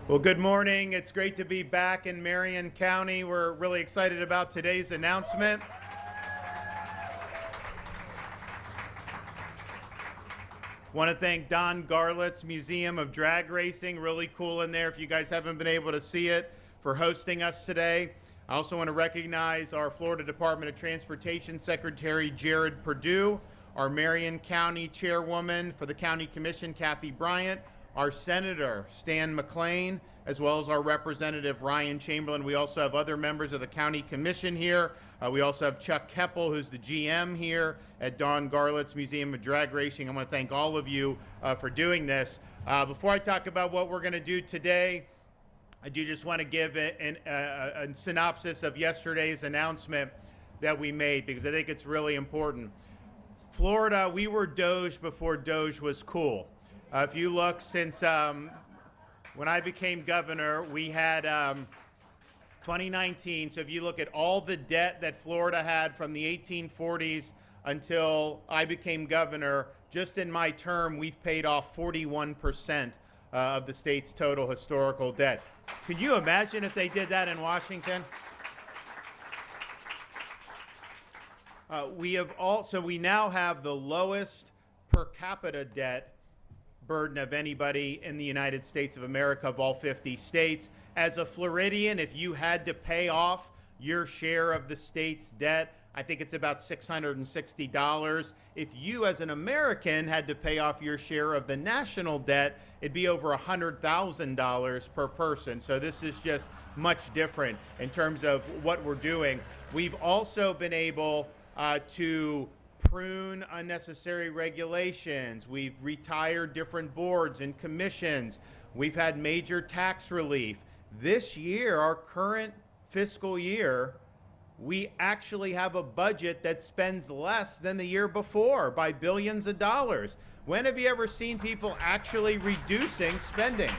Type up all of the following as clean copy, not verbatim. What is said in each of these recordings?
Well, good morning. It's great to be back in Marion County. We're really excited about today's announcement. Want to thank Don Garlett's Museum of Drag Racing, really cool in there if you guys haven't been able to see it, for hosting us today. I also want to recognize our Florida Department of Transportation Secretary Jared Purdue, our Marion County Chairwoman for the County Commission, Kathy Bryant, our Senator Stan McClain, as well as our Representative Ryan Chamberlain. We also have other members of the County Commission here. We also have Chuck Keppel, who's the GM here at Don Garlett's Museum of Drag Racing. I want to thank all of you for doing this. Before I talk about what we're going to do today, I do just want to give a synopsis of yesterday's announcement that we made, because I think it's really important. Florida, we were Doge before Doge was cool. If you look, since when I became governor, we had 2019. So if you look at all the debt that Florida had from the 1840s until I became governor, just in my term, we've paid off 41% of the state's total historical debt. Could you imagine if they did that in Washington? We now have the lowest per capita debt burden of anybody in the United States of America, of all 50 states. As a Floridian, if you had to pay off your share of the state's debt, I think it's about $660. If you, as an American, had to pay off your share of the national debt, it'd be over $100,000 per person. So this is just much different in terms of what we're doing. We've also been able to prune unnecessary regulations. We've retired different boards and commissions. We've had major tax relief. This year, our current fiscal year, we actually have a budget that spends less than the year before by billions of dollars. When have you ever seen people actually reducing spending?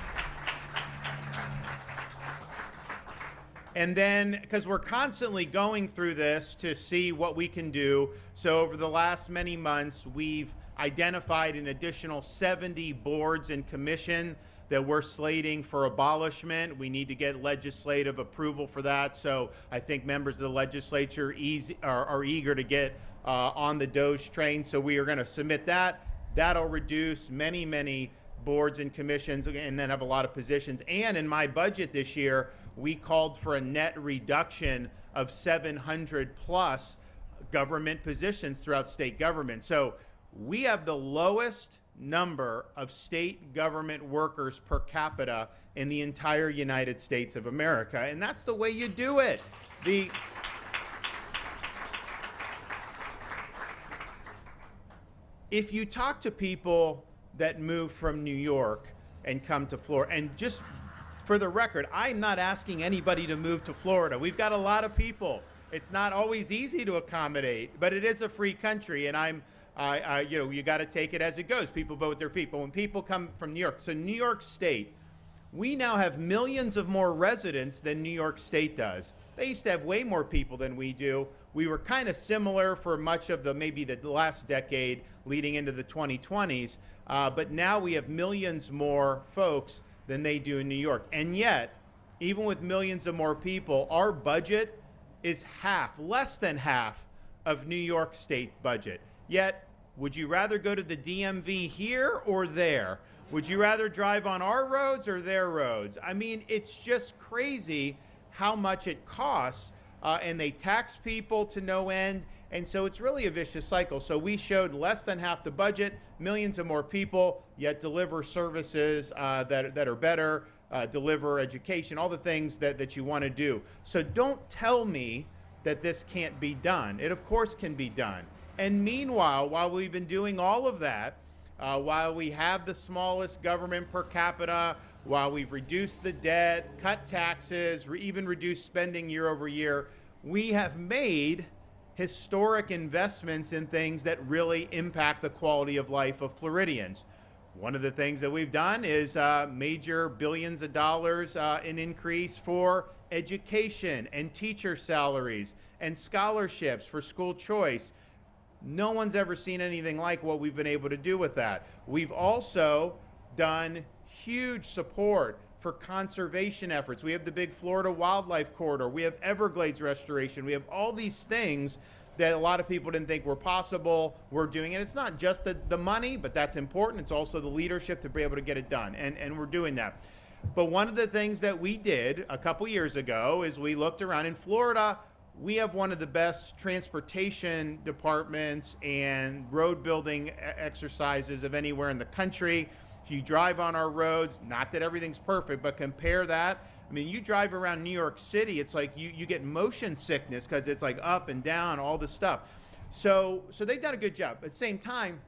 And then, because we're constantly going through this to see what we can do, so over the last many months, we've identified an additional 70 boards and commission that we're slating for abolishment. We need to get legislative approval for that, so I think members of the legislature are eager to get on the Doge train, so we are going to submit that. That'll reduce many boards and commissions, and then have a lot of positions. And in my budget this year, we called for a net reduction of 700 plus government positions throughout state government. So we have the lowest number of state government workers per capita in the entire United States of America. And that's the way you do it. If you talk to people that move from New York and come to Florida, and just for the record, I'm not asking anybody to move to Florida. We've got a lot of people. It's not always easy to accommodate, but it is a free country, and you got to take it as it goes. People vote with their feet. But when people come from New York, so New York State, we now have millions of more residents than New York State does. They used to have way more people than we do. We were kind of similar for much of maybe the last decade leading into the 2020s, but now we have millions more folks than they do in New York. And yet, even with millions of more people, our budget is less than half of New York State budget. Yet, would you rather go to the DMV here or there? Would you rather drive on our roads or their roads? I mean, it's just crazy how much it costs, and they tax people to no end, and so it's really a vicious cycle. So we showed less than half the budget, millions of more people, yet deliver services that are better, deliver education, all the things that you want to do. So don't tell me that this can't be done. It of course can be done. And meanwhile, while we've been doing all of that, while we have the smallest government per capita, while we've reduced the debt, cut taxes, even reduced spending year over year, we have made historic investments in things that really impact the quality of life of Floridians. One of the things that we've done is major billions of dollars in increase for education and teacher salaries and scholarships for school choice. No one's ever seen anything like what we've been able to do with that. We've also done huge support for conservation efforts. We have the big Florida Wildlife Corridor. We have Everglades restoration. We have all these things that a lot of people didn't think were possible. We're doing it. It's not just the money, but that's important. It's also the leadership to be able to get it done, and we're doing that. But one of the things that we did a couple years ago is we looked around in Florida. We have one of the best transportation departments and road building exercises of anywhere in the country. If you drive on our roads, not that everything's perfect, but compare that. I mean, you drive around New York City, it's like you get motion sickness because it's like up and down, all this stuff. So they've done a good job. At the same time,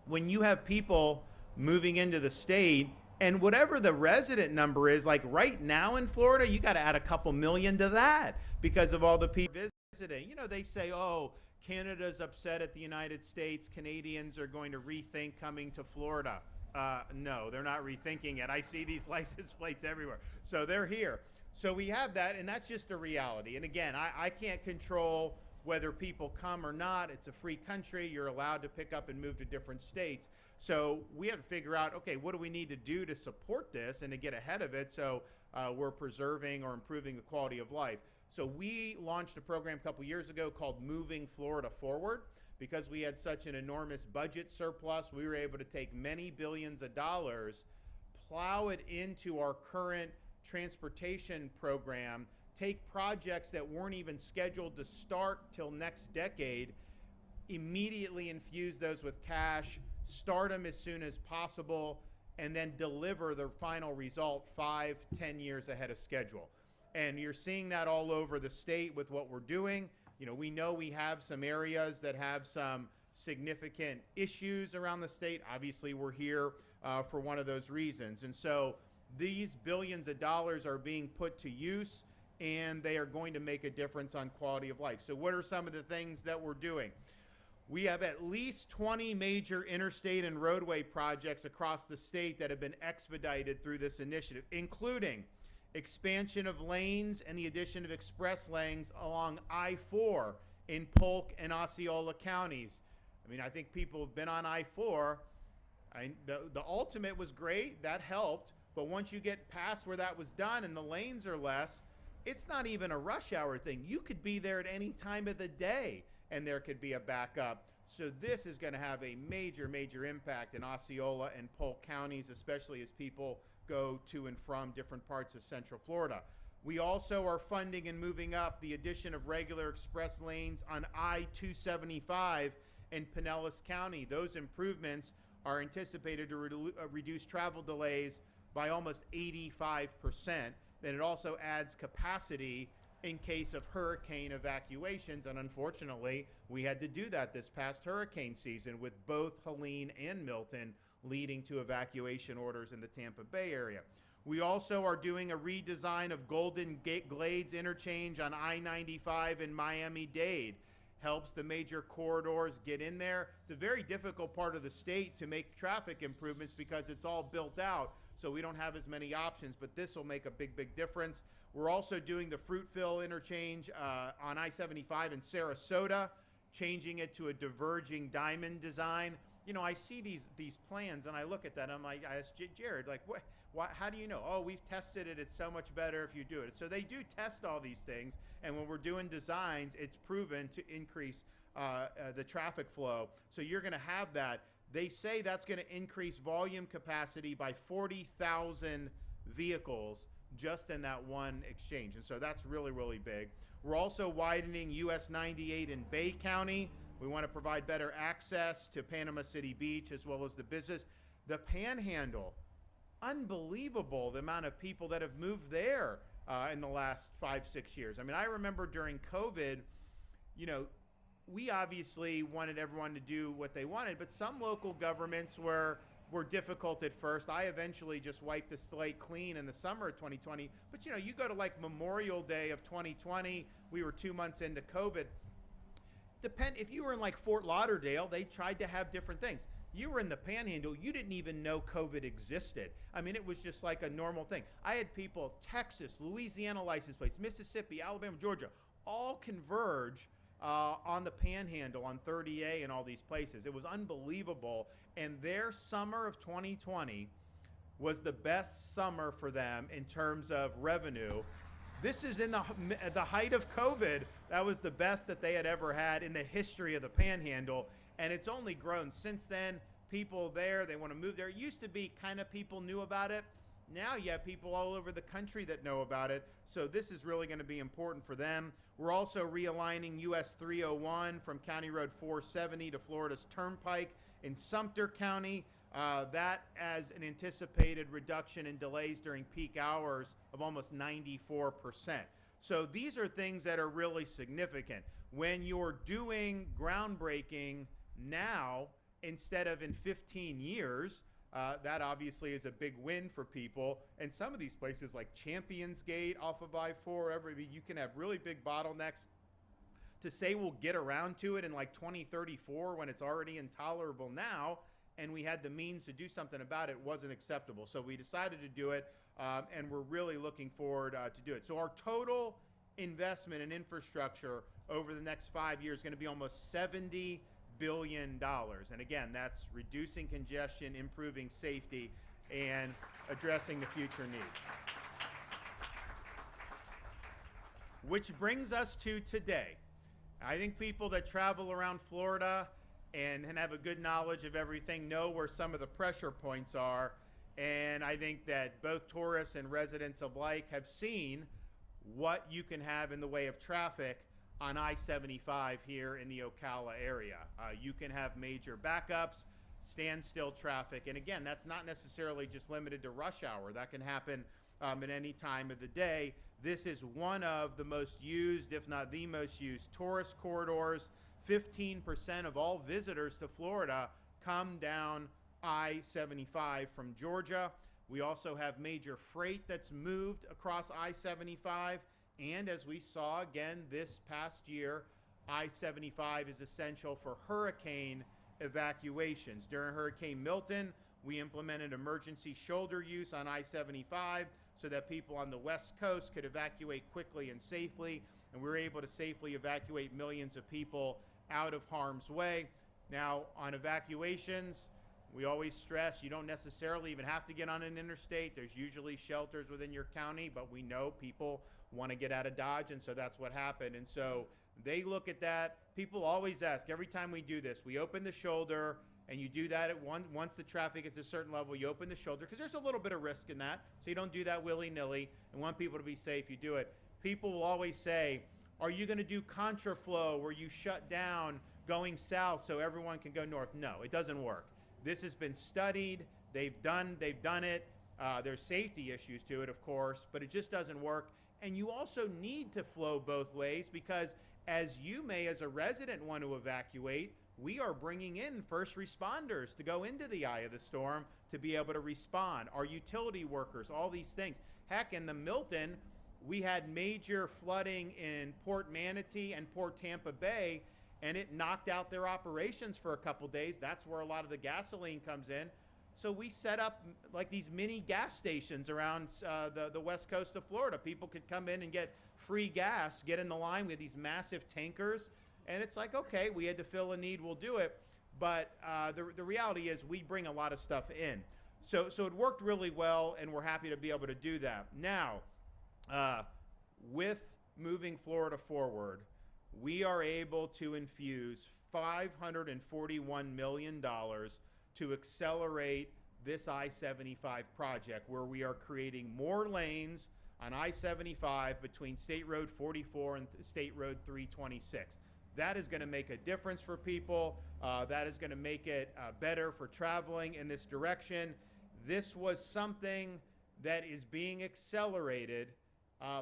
when you have people moving into the state, and whatever the resident number is, like right now in Florida, you got to add a couple million to that because of all the people visiting. You know, they say, oh, Canada's upset at the United States. Canadians are going to rethink coming to Florida. No, they're not rethinking it. I see these license plates everywhere. So they're here. So we have that, and that's just a reality. And again, I can't control whether people come or not. It's a free country. You're allowed to pick up and move to different states. So we have to figure out, okay, what do we need to do to support this and to get ahead of it so we're preserving or improving the quality of life. So we launched a program a couple years ago called Moving Florida Forward. Because we had such an enormous budget surplus, we were able to take many billions of dollars, plow it into our current transportation program, take projects that weren't even scheduled to start till next decade, immediately infuse those with cash, start them as soon as possible, and then deliver the final result 5-10 years ahead of schedule. And you're seeing that all over the state with what we're doing. You know we have some areas that have some significant issues around the state. Obviously, we're here for one of those reasons. And so these billions of dollars are being put to use, and they are going to make a difference on quality of life. So what are some of the things that we're doing? We have at least 20 major interstate and roadway projects across the state that have been expedited through this initiative, including expansion of lanes and the addition of express lanes along I-4 in Polk and Osceola counties. I mean, I think people have been on I-4. The ultimate was great, that helped, but once you get past where that was done and the lanes are less, it's not even a rush hour thing. You could be there at any time of the day and there could be a backup. So this is going to have a major, major impact in Osceola and Polk counties, especially as people go to and from different parts of Central Florida. We also are funding and moving up the addition of regular express lanes on I-275 in Pinellas County. Those improvements are anticipated to reduce travel delays by almost 85%. Then it also adds capacity in case of hurricane evacuations, and unfortunately, we had to do that this past hurricane season with both Helene and Milton leading to evacuation orders in the Tampa Bay area. We also are doing a redesign of Golden Glades interchange on I-95 in Miami-Dade. Helps the major corridors get in there. It's a very difficult part of the state to make traffic improvements because it's all built out, so we don't have as many options, but this will make a big, big difference. We're also doing the Fruitville interchange on I-75 in Sarasota, changing it to a diverging diamond design. You know, I see these plans and I look at that and I'm like, I asked Jared, like, what, how do you know? Oh, we've tested it. It's so much better if you do it. So they do test all these things. And when we're doing designs, it's proven to increase the traffic flow. So you're going to have that. They say that's going to increase volume capacity by 40,000 vehicles just in that one exchange. And so that's really, really big. We're also widening US 98 in Bay County. We want to provide better access to Panama City Beach as well as the business. The Panhandle, unbelievable the amount of people that have moved there in the last 5-6 years. I mean, I remember during COVID, you know, we obviously wanted everyone to do what they wanted, but some local governments were difficult at first. I eventually just wiped the slate clean in the summer of 2020. But you know, you go to like Memorial Day of 2020, we were 2 months into COVID. If you were in like Fort Lauderdale, they tried to have different things. You were in the Panhandle, you didn't even know COVID existed. I mean, it was just like a normal thing. I had people, Texas, Louisiana license plates, Mississippi, Alabama, Georgia, all converge on the Panhandle, on 30A and all these places. It was unbelievable. And their summer of 2020 was the best summer for them in terms of revenue. This is in the height of COVID. That was the best that they had ever had in the history of the Panhandle, and it's only grown since then. People there, they want to move there. It used to be kind of people knew about it. Now you have people all over the country that know about it, so this is really going to be important for them. We're also realigning US 301 from County Road 470 to Florida's Turnpike in Sumter County. That as an anticipated reduction in delays during peak hours of almost 94%. So these are things that are really significant. When you're doing groundbreaking now instead of in 15 years, that obviously is a big win for people. And some of these places like Champions Gate off of I-4, you can have really big bottlenecks. To say we'll get around to it in like 2034 when it's already intolerable now, and we had the means to do something about it, wasn't acceptable. So we decided to do it, and we're really looking forward to do it. So our total investment in infrastructure over the next 5 years is going to be almost $70 billion. And again, that's reducing congestion, improving safety, and addressing the future needs. Which brings us to today. I think people that travel around Florida and have a good knowledge of everything know where some of the pressure points are. And I think that both tourists and residents alike have seen what you can have in the way of traffic on I-75 here in the Ocala area. You can have major backups, standstill traffic, and again, that's not necessarily just limited to rush hour. That can happen at any time of the day. This is one of the most used, if not the most used, tourist corridors. 15% of all visitors to Florida come down I-75 from Georgia. We also have major freight that's moved across I-75. And as we saw again this past year, I-75 is essential for hurricane evacuations. During Hurricane Milton, we implemented emergency shoulder use on I-75 so that people on the West Coast could evacuate quickly and safely. And we were able to safely evacuate millions of people out of harm's way. Now, on evacuations, we always stress you don't necessarily even have to get on an interstate. There's usually shelters within your county, but we know people want to get out of Dodge, and so that's what happened. And so they look at that. People always ask, every time we do this, we open the shoulder, and you do that at once the traffic gets to a certain level, you open the shoulder, because there's a little bit of risk in that, so you don't do that willy-nilly, and want people to be safe, you do it. People will always say, are you going to do contraflow where you shut down going south so everyone can go north? No, it doesn't work. This has been studied. They've done it. There's safety issues to it, of course, but it just doesn't work. And you also need to flow both ways because as you may, as a resident, want to evacuate, we are bringing in first responders to go into the eye of the storm to be able to respond. Our utility workers, all these things. Heck, in the Milton, we had major flooding in Port Manatee and Port Tampa Bay, and it knocked out their operations for a couple days. That's where a lot of the gasoline comes in. So we set up like these mini gas stations around the west coast of Florida. People could come in and get free gas, get in the line with these massive tankers. And it's like, okay, we had to fill a need, we'll do it. But the reality is we bring a lot of stuff in. So it worked really well, and we're happy to be able to do that. Now, with moving Florida forward, we are able to infuse $541 million to accelerate this I-75 project, where we are creating more lanes on I-75 between State Road 44 and State Road 326. That is going to make a difference for people. That is going to make it better for traveling in this direction. This was something that is being accelerated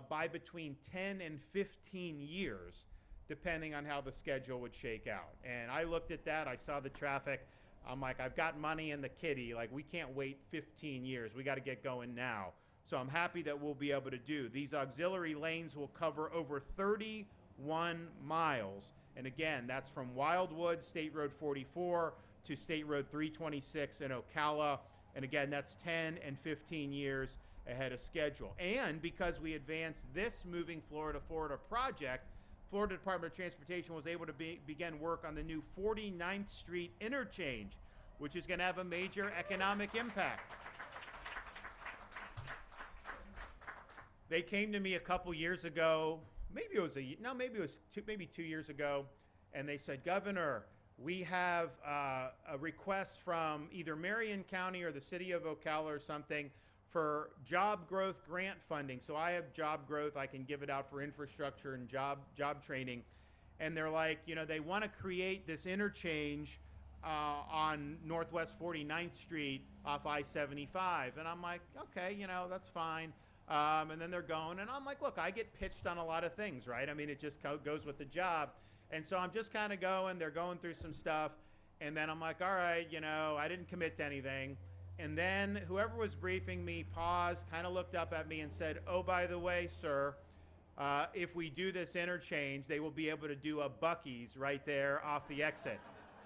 by between 10 and 15 years, depending on how the schedule would shake out. And I looked at that, I saw the traffic, I'm like, I've got money in the kitty, like we can't wait 15 years, we got to get going now. So I'm happy that we'll be able to do. These auxiliary lanes will cover over 31 miles. And again, that's from Wildwood, State Road 44 to State Road 326 in Ocala. And again, that's 10 and 15 years ahead of schedule. And because we advanced this Moving Florida Forward project, Florida Department of Transportation was able to begin work on the new 49th Street interchange, which is going to have a major economic impact. they came to me a couple years ago, maybe it was maybe it was maybe 2 years ago, and they said, Governor, we have a request from either Marion County or the city of Ocala or something for job growth grant funding. So I have job growth, I can give it out for infrastructure and job training. And they're like, you know, they want to create this interchange on Northwest 49th Street off I-75. And I'm like, okay, you know, that's fine. And then they're going, and I'm like, look, I get pitched on a lot of things, right? I mean, it just goes with the job. And so I'm just kind of going, they're going through some stuff. And then I'm like, all right, you know, I didn't commit to anything. And then whoever was briefing me paused, kind of looked up at me and said, oh, by the way, sir, if we do this interchange, they will be able to do a Buc-ee's right there off the exit.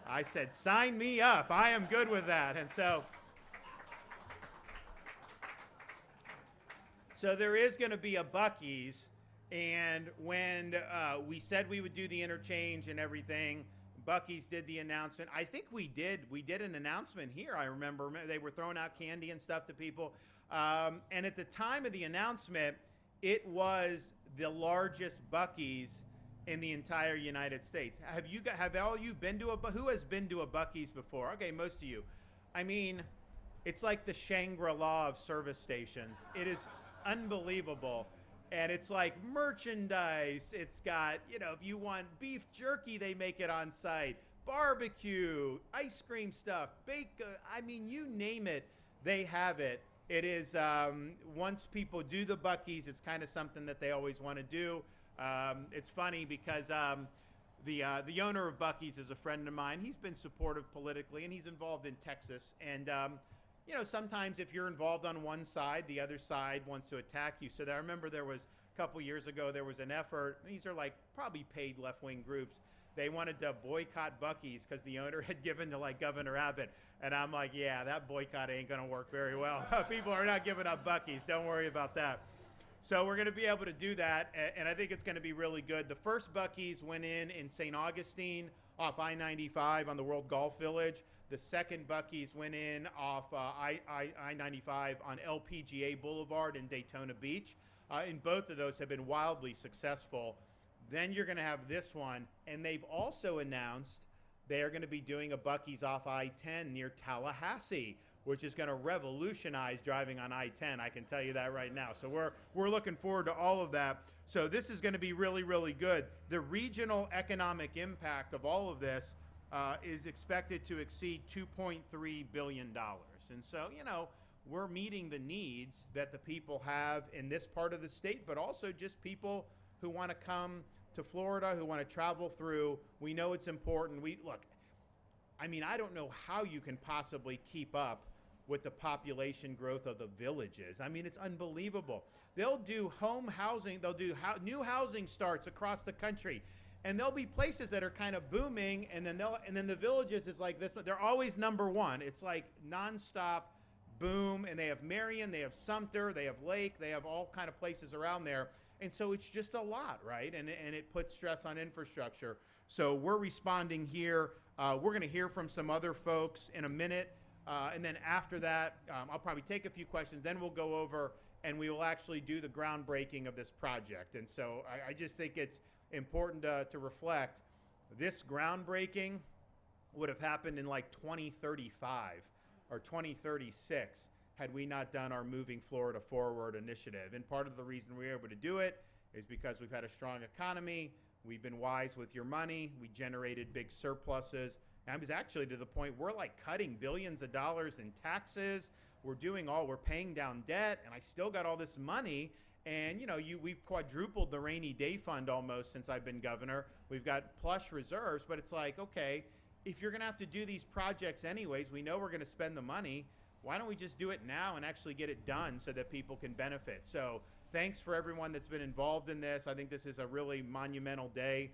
I said, sign me up. I am good with that. And so there is going to be a Buc-ee's. And when we said we would do the interchange and everything, Buc-ee's did the announcement. I think we did an announcement here. I remember they were throwing out candy and stuff to people. And at the time of the announcement, it was the largest Buc-ee's in the entire United States. Have all you been to who has been to a Buc-ee's before? Okay, most of you. I mean, it's like the Shangri-La of service stations. It is unbelievable. And it's like merchandise. It's got, you know, if you want beef jerky, they make it on site. Barbecue, ice cream stuff, I mean, you name it, they have it. It is, once people do the Buc-ee's, it's kind of something that they always want to do. It's funny because the owner of Buc-ee's is a friend of mine. He's been supportive politically, and he's involved in Texas. And you know, sometimes if you're involved on one side, the other side wants to attack you. So I remember there was a couple years ago, there was an effort. These are like probably paid left-wing groups. They wanted to boycott Buc-ee's because the owner had given to like Governor Abbott. And I'm like, yeah, that boycott ain't going to work very well. People are not giving up Buc-ee's. Don't worry about that. So we're going to be able to do that, and I think it's going to be really good. The first Buc-ee's went in St. Augustine off I-95 on the World Golf Village. The second Buc-ee's went in off I-95 on LPGA Boulevard in Daytona Beach. And both of those have been wildly successful. Then you're going to have this one, and they've also announced they are going to be doing a Buc-ee's off I-10 near Tallahassee, which is going to revolutionize driving on I-10. I can tell you that right now. So we're looking forward to all of that. So this is going to be really, really good. The regional economic impact of all of this is expected to exceed $2.3 billion. And so, you know, we're meeting the needs that the people have in this part of the state, but also just people who want to come to Florida, who want to travel through. We know it's important. Look, I mean, I don't know how you can possibly keep up with the population growth of the villages. I mean, it's unbelievable. They'll do home housing, they'll do new housing starts across the country. And there'll be places that are kind of booming, and then the villages is like this, but they're always number one. It's like nonstop boom, and they have Marion, they have Sumter, they have Lake, they have all kind of places around there. And so it's just a lot, right? And it puts stress on infrastructure. So we're responding here. We're going to hear from some other folks in a minute. And then after that, I'll probably take a few questions. Then we'll go over and we will actually do the groundbreaking of this project. And so I just think it's important to reflect. This groundbreaking would have happened in like 2035 or 2036 had we not done our Moving Florida Forward initiative. And part of the reason we were able to do it is because we've had a strong economy. We've been wise with your money. We generated big surpluses. And I was actually to the point we're like cutting billions of dollars in taxes. We're paying down debt, and I still got all this money. And you know, we've quadrupled the rainy day fund almost since I've been governor. We've got plush reserves, but it's like, okay, if you're gonna have to do these projects anyways, we know we're gonna spend the money. Why don't we just do it now and actually get it done so that people can benefit? So thanks for everyone that's been involved in this. I think this is a really monumental day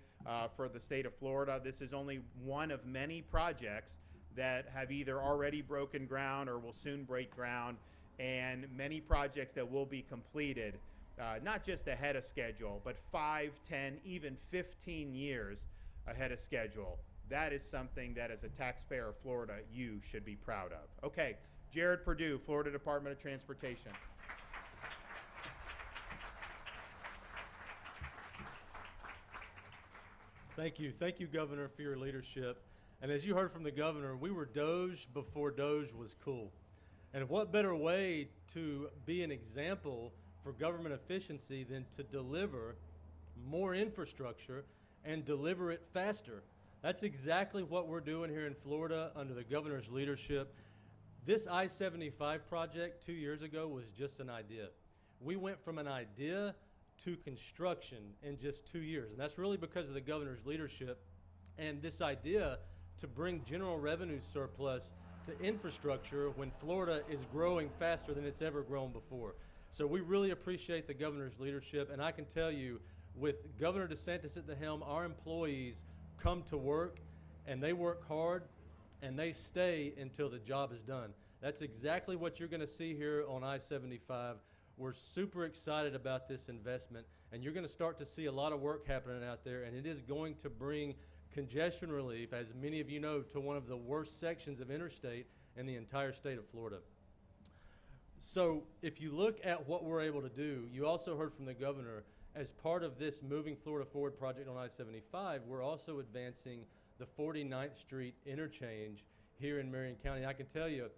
for the state of Florida. This is only one of many projects that have either already broken ground or will soon break ground, and many projects that will be completed, not just ahead of schedule, but 5, 10, even 15 years ahead of schedule. That is something that as a taxpayer of Florida, you should be proud of. Okay, Jared Purdue, Florida Department of Transportation. Thank you. Thank you, Governor, for your leadership. And as you heard from the governor, we were Doge before Doge was cool. And what better way to be an example for government efficiency than to deliver more infrastructure and deliver it faster? That's exactly what we're doing here in Florida under the governor's leadership. This I-75 project 2 years ago was just an idea. We went from an idea to construction in just 2 years. And that's really because of the governor's leadership and this idea to bring general revenue surplus to infrastructure when Florida is growing faster than it's ever grown before. So we really appreciate the governor's leadership, and I can tell you, with Governor DeSantis at the helm, our employees come to work and they work hard and they stay until the job is done. That's exactly what you're going to see here on I-75. We're super excited about this investment, and you're going to start to see a lot of work happening out there, and it is going to bring congestion relief, as many of you know, to one of the worst sections of interstate in the entire state of Florida. So if you look at what we're able to do, you also heard from the governor, as part of this Moving Florida Forward project on I-75, we're also advancing the 49th Street interchange here in Marion County. I can tell you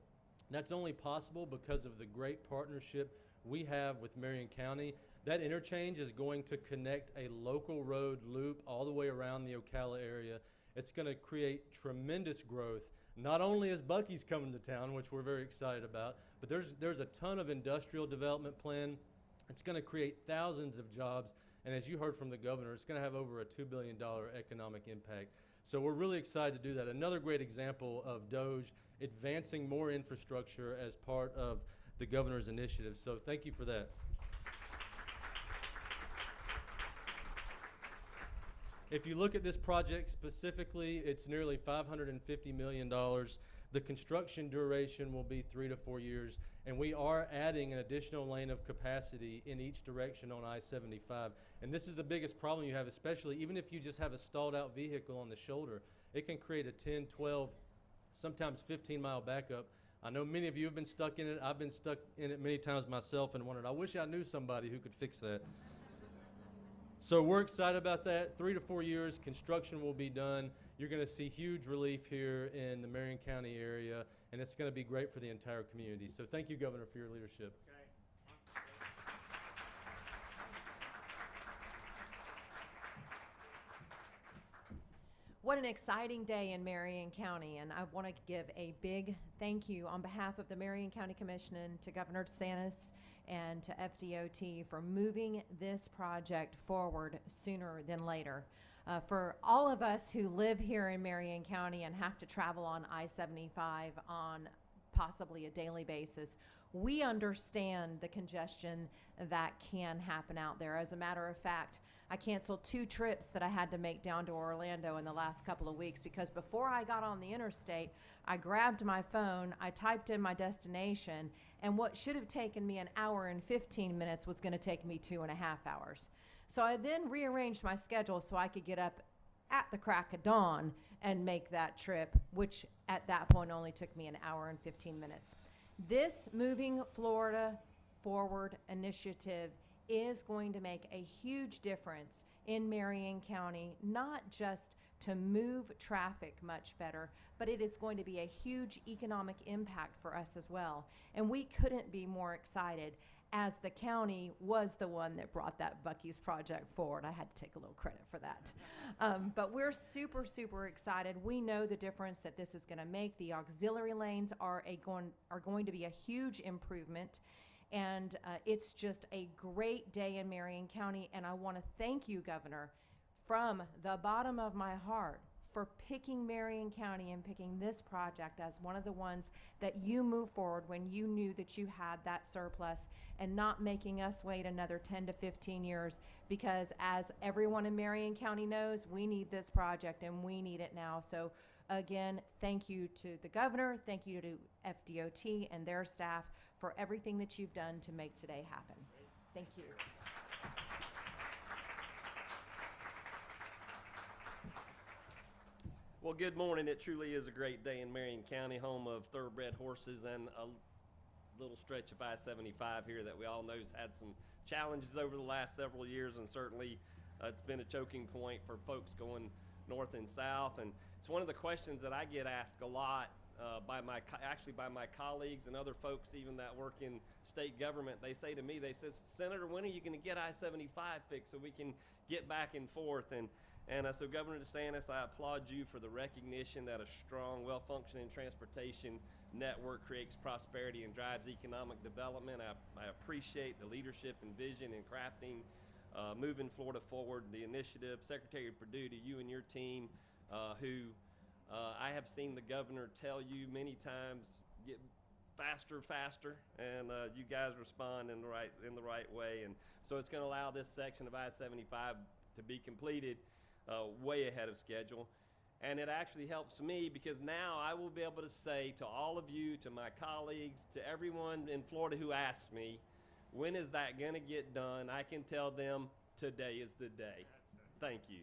that's only possible because of the great partnership we have with Marion County. That interchange is going to connect a local road loop all the way around the Ocala area. It's going to create tremendous growth, not only as Buc-ee's coming to town, which we're very excited about, but there's a ton of industrial development plan. It's going to create thousands of jobs, and as you heard from the governor, it's going to have over a $2 billion economic impact. So we're really excited to do that. Another great example of Doge advancing more infrastructure as part of the governor's initiative. So thank you for that. If you look at this project specifically, it's nearly $550 million. The construction duration will be 3 to 4 years, and we are adding an additional lane of capacity in each direction on I-75. And this is the biggest problem you have, especially even if you just have a stalled out vehicle on the shoulder. It can create a 10, 12, sometimes 15-mile backup. I know many of you have been stuck in it. I've been stuck in it many times myself and wondered, I wish I knew somebody who could fix that. So we're excited about that. 3 to 4 years, construction will be done. You're going to see huge relief here in the Marion County area, and it's going to be great for the entire community. So thank you, Governor, for your leadership. Okay. What an exciting day in Marion County, and I want to give a big thank you on behalf of the Marion County Commission to Governor DeSantis and to FDOT for moving this project forward sooner than later. For all of us who live here in Marion County and have to travel on I-75 on possibly a daily basis, we understand the congestion that can happen out there. As a matter of fact, I canceled 2 trips that I had to make down to Orlando in the last couple of weeks because before I got on the interstate, I grabbed my phone, I typed in my destination, and what should have taken me an hour and 15 minutes was going to take me 2.5 hours. So I then rearranged my schedule so I could get up at the crack of dawn and make that trip, which at that point only took me an hour and 15 minutes. This Moving Florida Forward initiative is going to make a huge difference in Marion County, not just to move traffic much better, but it is going to be a huge economic impact for us as well. And we couldn't be more excited, as the county was the one that brought that Buc-ee's project forward. I had to take a little credit for that. But we're super, super excited. We know the difference that this is going to make. The auxiliary lanes are going to be a huge improvement. And it's just a great day in Marion County. And I want to thank you, Governor, from the bottom of my heart for picking Marion County and picking this project as one of the ones that you moved forward when you knew that you had that surplus, and not making us wait another 10 to 15 years, because as everyone in Marion County knows, we need this project and we need it now. So again, thank you to the governor, thank you to FDOT and their staff for everything that you've done to make today happen. Thank you. Well, good morning. It truly is a great day in Marion County, home of thoroughbred horses and a little stretch of I-75 here that we all know has had some challenges over the last several years, and certainly it's been a choking point for folks going north and south. And it's one of the questions that I get asked a lot by my colleagues and other folks even that work in state government. They say to me, they says, Senator, when are you going to get I-75 fixed so we can get back and forth? And so Governor DeSantis, I applaud you for the recognition that a strong, well-functioning transportation network creates prosperity and drives economic development. I appreciate the leadership and vision in crafting, moving Florida forward, the initiative. Secretary Purdue, to you and your team, who I have seen the governor tell you many times, get faster, and you guys respond in the right way. And so it's going to allow this section of I-75 to be completed way ahead of schedule. And it actually helps me because now I will be able to say to all of you, to my colleagues, to everyone in Florida who asks me, when is that going to get done? I can tell them today is the day. Thank you.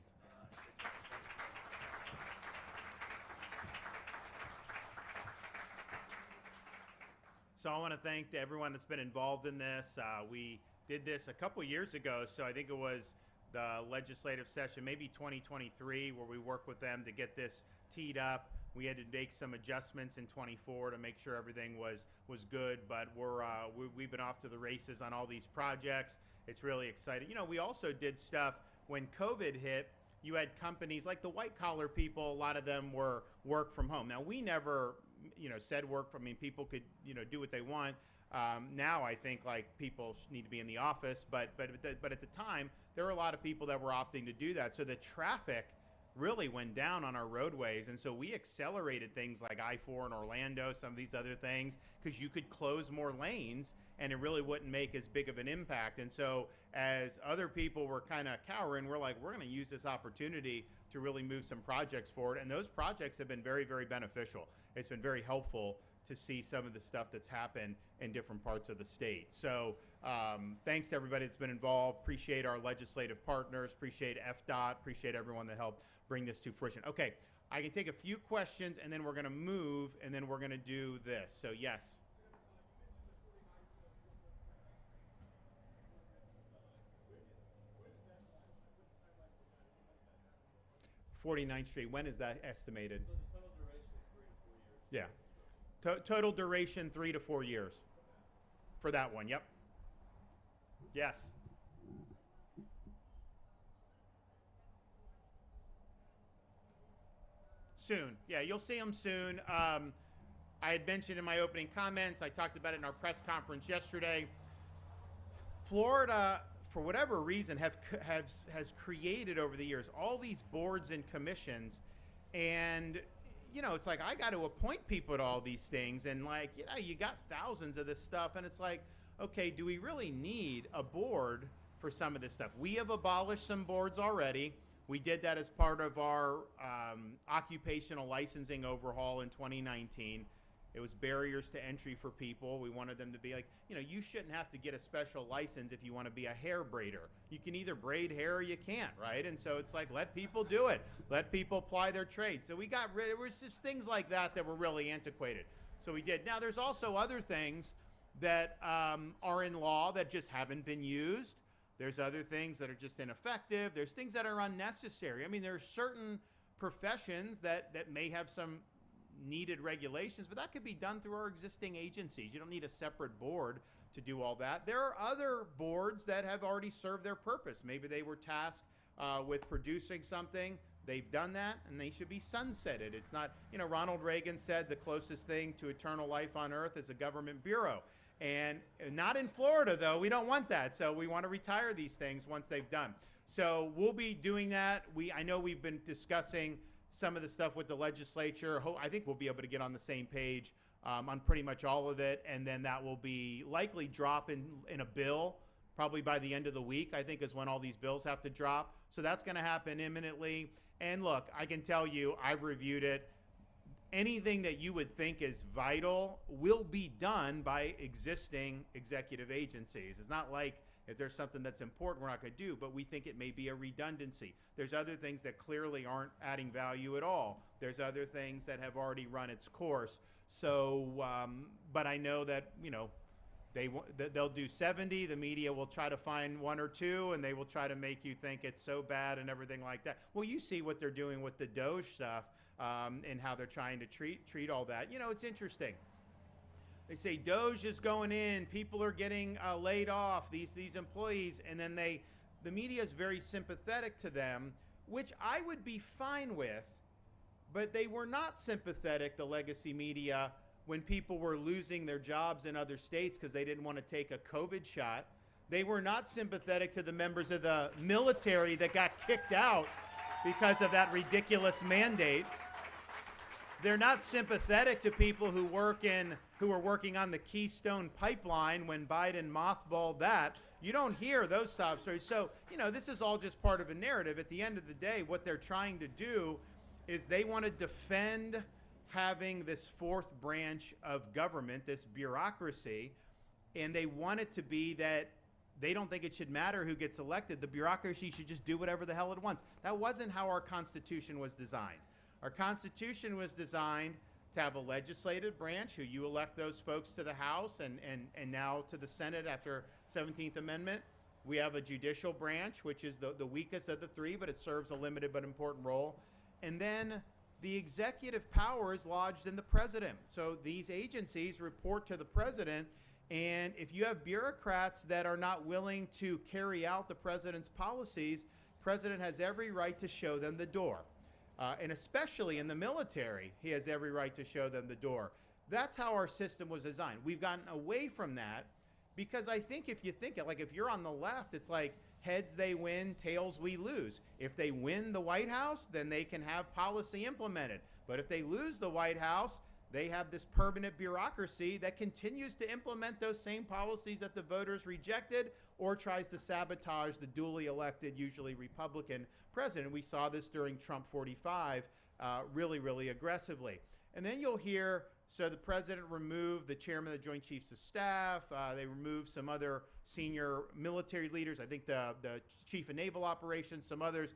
So I want to thank everyone that's been involved in this. We did this a couple years ago, so I think it was the legislative session, maybe 2023, where we worked with them to get this teed up. We had to make some adjustments in 24 to make sure everything was good, but we've been off to the races on all these projects. It's really exciting. You know, we also did stuff when COVID hit. You had companies like the white collar people, a lot of them were work from home. Now, we never, said work from, people could, do what they want. Now I think like people need to be in the office, but at the time, there were a lot of people that were opting to do that. So the traffic really went down on our roadways. And so we accelerated things like I-4 in Orlando, some of these other things, because you could close more lanes and it really wouldn't make as big of an impact. And so as other people were kind of cowering, we're like, we're going to use this opportunity to really move some projects forward. And those projects have been very, very beneficial. It's been very helpful to see some of the stuff that's happened in different parts of the state. So thanks to everybody that's been involved. Appreciate our legislative partners. Appreciate FDOT. Appreciate everyone that helped bring this to fruition. Okay, I can take a few questions and then we're going to move and then we're going to do this. So yes. 49th Street, when is that estimated? So the total duration is 3 to 4 years. Yeah. Total duration 3 to 4 years for that one. Yep. Yes. Soon. Yeah, you'll see them soon. I had mentioned in my opening comments, I talked about it in our press conference yesterday. Florida, for whatever reason, has created over the years all these boards and commissions, and it's like I got to appoint people to all these things, and you got thousands of this stuff, and it's like, okay, do we really need a board for some of this stuff? We have abolished some boards already. We did that as part of our occupational licensing overhaul in 2019. It was barriers to entry for people. We wanted them to be like, you shouldn't have to get a special license if you want to be a hair braider. You can either braid hair or you can't, right? And so it's like, let people do it. Let people apply their trade. So we got rid, it was just things like that were really antiquated. So we did. Now there's also other things that are in law that just haven't been used. There's other things that are just ineffective. There's things that are unnecessary. I mean, there are certain professions that may have some needed regulations, but that could be done through our existing agencies. You don't need a separate board to do all that. There are other boards that have already served their purpose. Maybe they were tasked with producing something. They've done that, and they should be sunsetted. It's not, Ronald Reagan said the closest thing to eternal life on earth is a government bureau. And not in Florida, though. We don't want that. So we want to retire these things once they've done. So we'll be doing that. I know we've been discussing some of the stuff with the legislature. I think we'll be able to get on the same page on pretty much all of it. And then that will be likely drop in a bill probably by the end of the week, I think, is when all these bills have to drop. So that's going to happen imminently. And look, I can tell you, I've reviewed it. Anything that you would think is vital will be done by existing executive agencies. It's not like if there's something that's important we're not going to do, but we think it may be a redundancy. There's other things that clearly aren't adding value at all. There's other things that have already run its course. So, but I know that, They'll do 70. The media will try to find one or two, and they will try to make you think it's so bad and everything like that. Well, you see what they're doing with the Doge stuff and how they're trying to treat all that. You know, it's interesting. They say Doge is going in, people are getting laid off, these employees, and then the media is very sympathetic to them, which I would be fine with, but they were not sympathetic, the legacy media, when people were losing their jobs in other states because they didn't want to take a COVID shot. They were not sympathetic to the members of the military that got kicked out because of that ridiculous mandate. They're not sympathetic to people who were working on the Keystone Pipeline when Biden mothballed that. You don't hear those sob stories. So, you know, this is all just part of a narrative. At the end of the day, what they're trying to do is they want to defend having this fourth branch of government, this bureaucracy, and they want it to be that they don't think it should matter who gets elected. The bureaucracy should just do whatever the hell it wants. That wasn't how our Constitution was designed. Our Constitution was designed to have a legislative branch who you elect those folks to the House and now to the Senate after 17th Amendment. We have a judicial branch, which is the weakest of the three, but it serves a limited but important role. And then the executive power is lodged in the president. So these agencies report to the president, and if you have bureaucrats that are not willing to carry out the president's policies, the president has every right to show them the door. And especially in the military, he has every right to show them the door. That's how our system was designed. We've gotten away from that because I think if you think it, like if you're on the left, it's like heads they win, tails we lose. If they win the White House, then they can have policy implemented. But if they lose the White House, they have this permanent bureaucracy that continues to implement those same policies that the voters rejected or tries to sabotage the duly elected, usually Republican president. We saw this during Trump 45 really, really aggressively. And then you'll hear, so the president removed the chairman of the Joint Chiefs of Staff. They removed some other senior military leaders. I think the chief of naval operations, some others.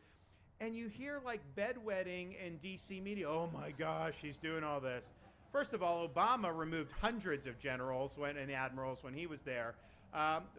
And you hear like bedwetting in DC media. Oh my gosh, he's doing all this. First of all, Obama removed hundreds of generals and admirals when he was there.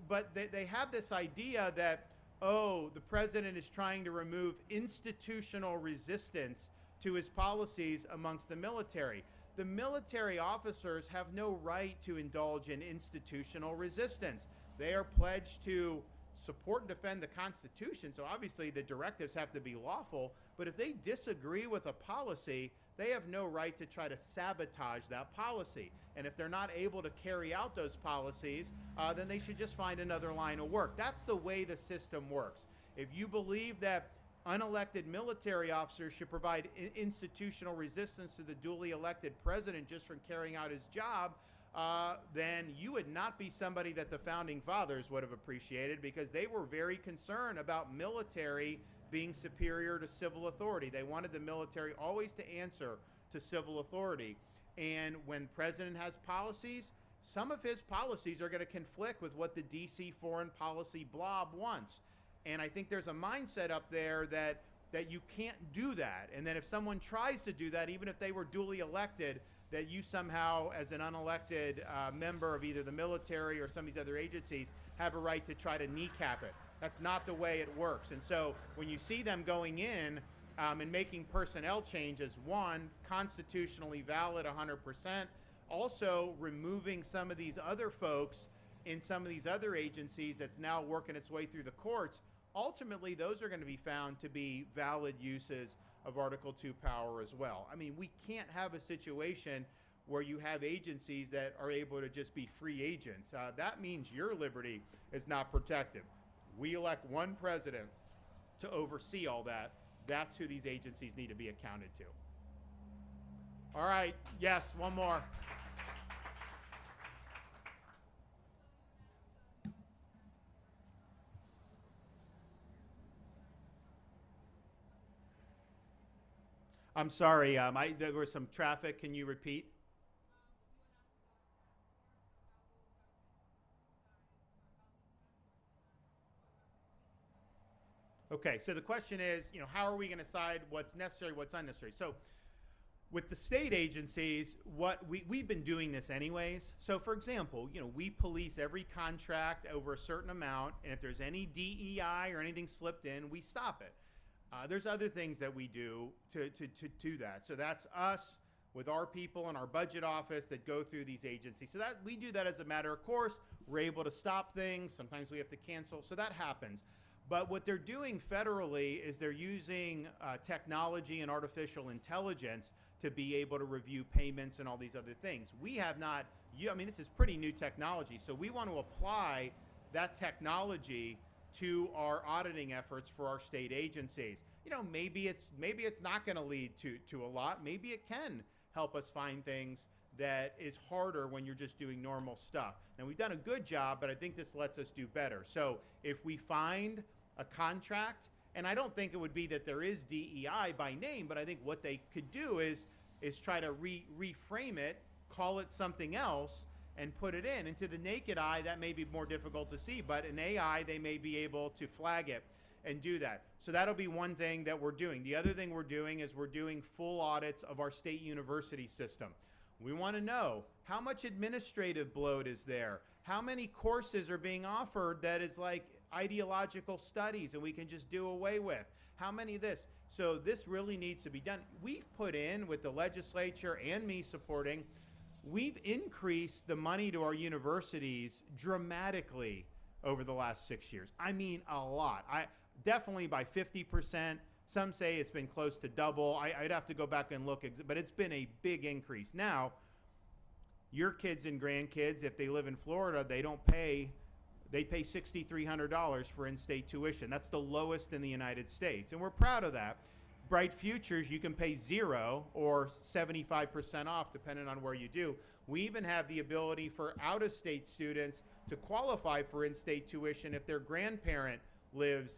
But they have this idea that, oh, the president is trying to remove institutional resistance to his policies amongst the military. The military officers have no right to indulge in institutional resistance. They are pledged to support and defend the Constitution, so obviously the directives have to be lawful, but if they disagree with a policy, they have no right to try to sabotage that policy. And if they're not able to carry out those policies, then they should just find another line of work. That's the way the system works. If you believe that unelected military officers should provide institutional resistance to the duly elected president just from carrying out his job, then you would not be somebody that the founding fathers would have appreciated, because they were very concerned about military being superior to civil authority. They wanted the military always to answer to civil authority. And when president has policies, some of his policies are going to conflict with what the DC foreign policy blob wants. And I think there's a mindset up there that you can't do that. And that if someone tries to do that, even if they were duly elected, that you somehow, as an unelected member of either the military or some of these other agencies, have a right to try to kneecap it. That's not the way it works. And so when you see them going in and making personnel changes, one, constitutionally valid 100%, also removing some of these other folks in some of these other agencies that's now working its way through the courts, ultimately those are going to be found to be valid uses of Article 2 power as well. I mean, we can't have a situation where you have agencies that are able to just be free agents. That means your liberty is not protected. We elect one president to oversee all that. That's who these agencies need to be accounted to. All right, yes, one more. I'm sorry, there was some traffic. Can you repeat? Okay, so the question is, how are we going to decide what's necessary, what's unnecessary? So With the state agencies, what we've been doing this anyways. So for example, we police every contract over a certain amount, and if there's any DEI or anything slipped in, we stop it. There's other things that we do to do that. So that's us with our people in our budget office that go through these agencies. So that we do that as a matter of course. We're able to stop things. Sometimes we have to cancel. So that happens. But what they're doing federally is they're using technology and artificial intelligence to be able to review payments and all these other things. We have not, this is pretty new technology. So we want to apply that technology to our auditing efforts for our state agencies. Maybe it's not going to lead to a lot. Maybe it can help us find things that is harder when you're just doing normal stuff. Now, we've done a good job, but I think this lets us do better. So if we find a contract, and I don't think it would be that there is DEI by name, but I think what they could do is try to reframe it, call it something else, and put it in. And to the naked eye, that may be more difficult to see, but in AI, they may be able to flag it and do that. So that'll be one thing that we're doing. The other thing we're doing is we're doing full audits of our state university system. We want to know how much administrative bloat is there, how many courses are being offered that is like ideological studies and we can just do away with, how many of this. So this really needs to be done. We've put in, with the legislature and me supporting, we've increased the money to our universities dramatically over the last 6 years. I mean, a lot. Definitely by 50%. Some say it's been close to double. I'd have to go back and look, but it's been a big increase. Now, your kids and grandkids, if they live in Florida, they pay $6,300 for in-state tuition. That's the lowest in the United States, and we're proud of that. Bright Futures, you can pay 0 or 75% off, depending on where you do. We even have the ability for out-of-state students to qualify for in-state tuition if their grandparent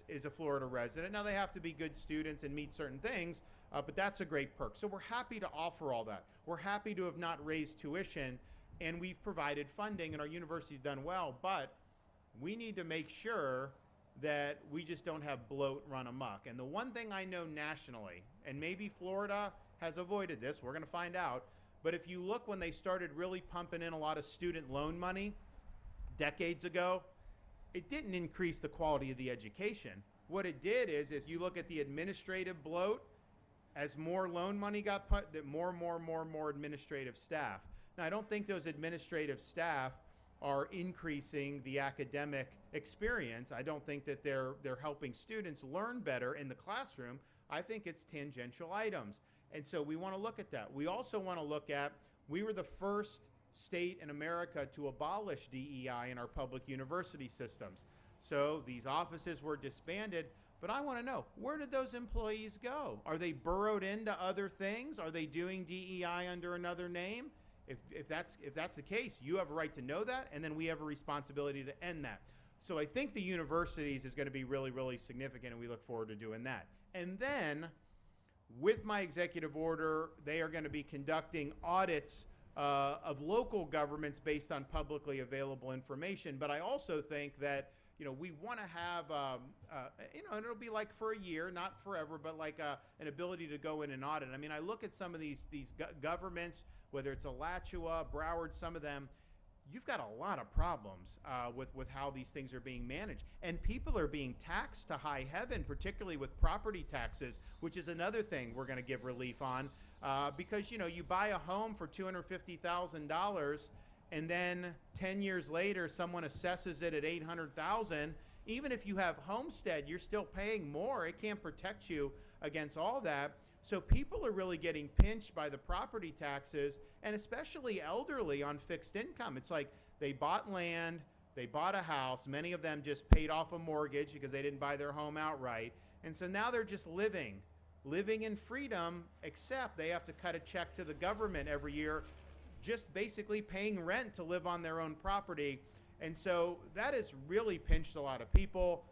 is a Florida resident. Now, they have to be good students and meet certain things, but that's a great perk. So we're happy to offer all that. We're happy to have not raised tuition, and we've provided funding, and our university's done well, but we need to make sure that we just don't have bloat run amok. And the one thing I know nationally, and maybe Florida has avoided this, we're going to find out, but if you look when they started really pumping in a lot of student loan money decades ago, it didn't increase the quality of the education. What it did is, if you look at the administrative bloat, as more loan money got put, that more administrative staff. Now, I don't think those administrative staff are increasing the academic experience. I don't think that they're helping students learn better in the classroom. I think it's tangential items. And so we want to look at that. We also want to look at, we were the first state in America to abolish DEI in our public university systems. So these offices were disbanded, but I want to know, where did those employees go? Are they burrowed into other things? Are they doing DEI under another name? If that's the case, you have a right to know that, and then we have a responsibility to end that. So I think the universities is going to be really, really significant, and we look forward to doing that. And then, with my executive order, they are going to be conducting audits of local governments based on publicly available information. But I also think that we want to have, and it'll be like for a year, not forever, but like an ability to go in and audit. I mean, I look at some of these governments, whether it's Alachua, Broward, some of them, you've got a lot of problems with how these things are being managed. And people are being taxed to high heaven, particularly with property taxes, which is another thing we're going to give relief on. Because, you buy a home for $250,000, and then 10 years later, someone assesses it at $800,000. Even if you have homestead, you're still paying more. It can't protect you against all that. So people are really getting pinched by the property taxes, and especially elderly on fixed income. It's like they bought land, they bought a house. Many of them just paid off a mortgage because they didn't buy their home outright. And so now they're just living in freedom, except they have to cut a check to the government every year, just basically paying rent to live on their own property. And so that has really pinched a lot of people.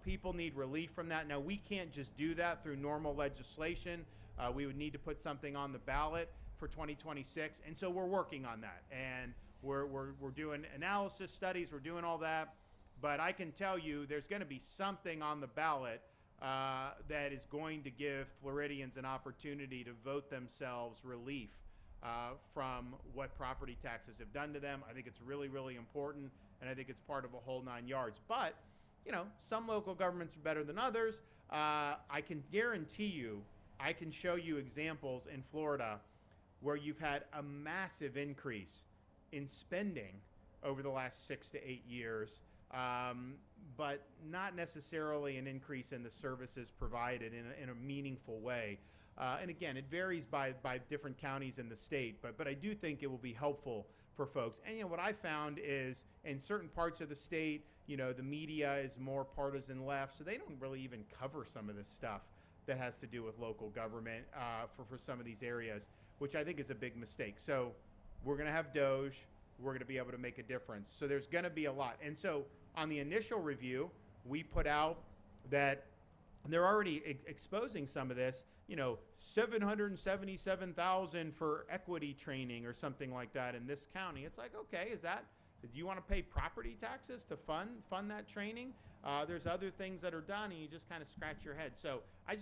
People need relief from that. Now, we can't just do that through normal legislation. We would need to put something on the ballot for 2026. And so we're working on that. And we're doing analysis studies. We're doing all that. But I can tell you there's going to be something on the ballot that is going to give Floridians an opportunity to vote themselves relief from what property taxes have done to them. I think it's really, really important, and I think it's part of a whole 9 yards. But, you know, some local governments are better than others. I can guarantee you, I can show you examples in Florida where you've had a massive increase in spending over the last 6 to 8 years, but not necessarily an increase in the services provided in a meaningful way. And again, it varies by different counties in the state, but I do think it will be helpful for folks. And, you know, what I found is in certain parts of the state, you know, the media is more partisan left, so they don't really even cover some of this stuff that has to do with local government for some of these areas, which I think is a big mistake. So we're going to have Doge. We're going to be able to make a difference. So there's going to be a lot. And so on the initial review, we put out that they're already exposing some of this, you know, $777,000 for equity training or something like that in this county. It's like, okay, do you want to pay property taxes to fund that training? There's other things that are done, and you just kind of scratch your head. So I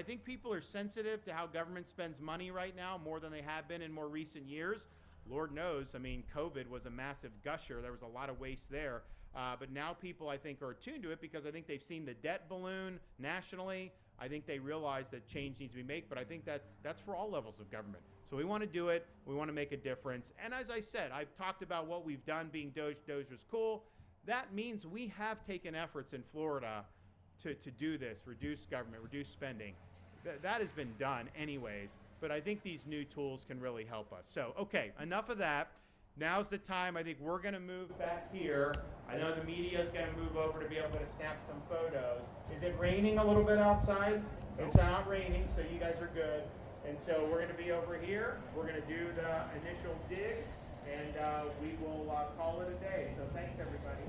think people are sensitive to how government spends money right now more than they have been in more recent years. Lord knows, I mean, COVID was a massive gusher. There was a lot of waste there. But now people, I think, are attuned to it because I think they've seen the debt balloon nationally. I think they realize that change needs to be made, but I think that's for all levels of government. So we want to do it. We want to make a difference. And as I said, I've talked about what we've done being Doge. Doge was cool. That means we have taken efforts in Florida to do this, reduce government, reduce spending. That has been done anyways, but I think these new tools can really help us. So, okay, enough of that. Now's the time. I think we're going to move back here. I know the media is going to move over to be able to snap some photos. Is it raining a little bit outside? It's not raining, so you guys are good. And so we're going to be over here. We're going to do the initial dig, and we will call it a day. So thanks, everybody.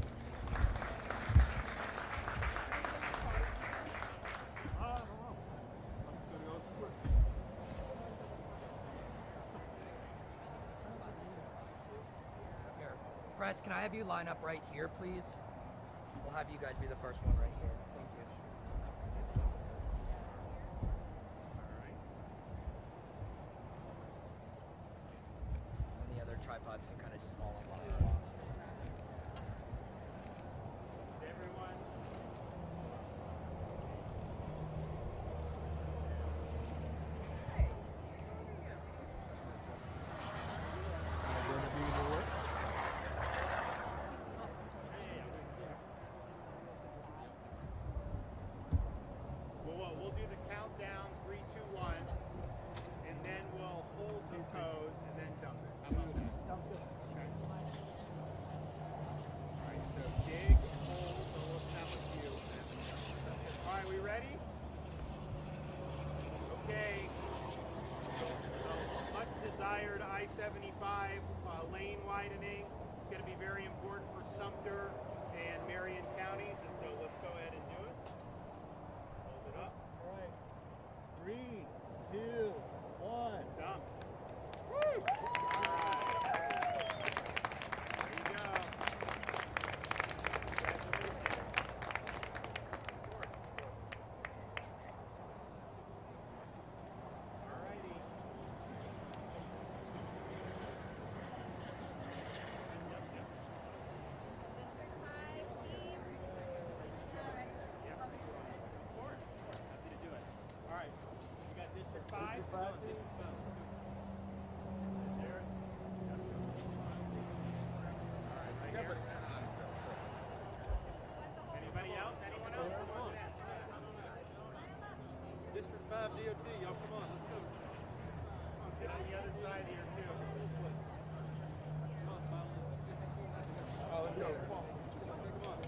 Press, can I have you line up right here, please? We'll have you guys be the first one right here. Thank you. And the other tripods can kind of just fall up on the wall. Everyone. We'll do the countdown, 3, 2, 1, and then we'll hold the pose and then dump it. How about that? Sounds good. Okay. All right, so dig, hold, so we'll count a few. All right, we ready? Okay. The much desired I-75 lane widening is going to be very important for Sumter and Marion counties, and so let's go ahead and do it. Hold it up. All right. 3, 2, 1. Dump. Woo! All right. There you go. Congratulations. All righty. District 5 team. Yeah. Of course. Happy to do it. All right. We got District 5. There. All right, right here. Anybody else? Anyone else? District 5 DOT, y'all come on, let's go. Get on the other side here too. Oh, let's go. Come on. Come on.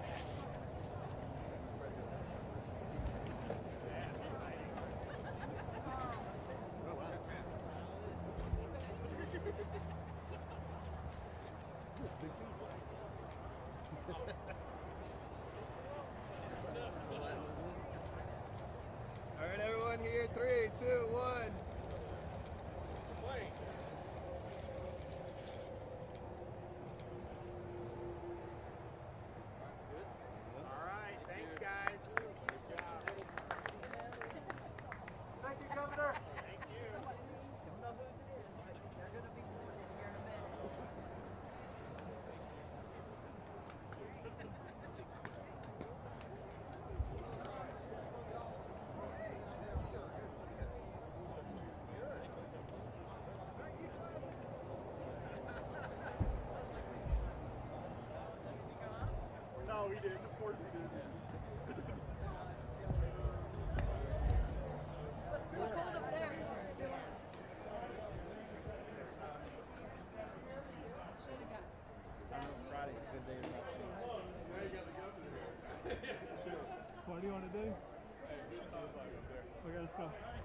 All right, everyone here. 3, 2, 1. All right, thanks guys. Good job. he did. Of course he did. Friday's a good day to talk to me. What do you want to do? Okay, let's go.